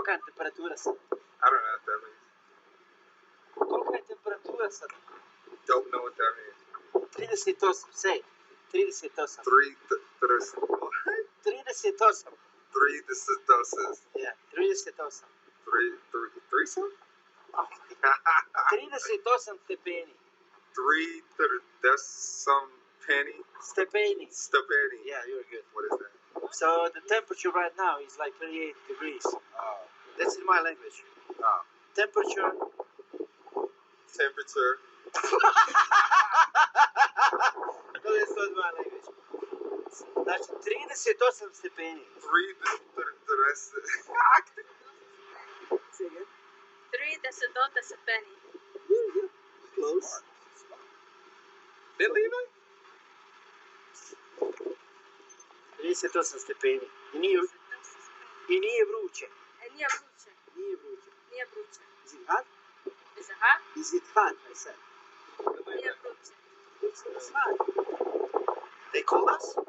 Kolika je temperatura sad? I don't know what that means. Kolika je temperatura sad? Don't know what that means. 38, say. 38. What? 38. Three doses. Yeah, 38. Threesome? 38 stepeni. That's some penny. Stepeni. Stepani. Yeah, you're good. What is that? So the temperature right now is like 28 degrees. Oh. That's in my language. Oh. Temperature. Temperature. To je sad moja language. Znači, 38 stepeni. 38 stepeni. Close. Did Levi? 38 stepeni. I nije vruće. Nije vruće. Nije vruće. Nije vruće. Is it hot? Is it hot? Is it hot, I said. Nije vruće. It's hot. They call us?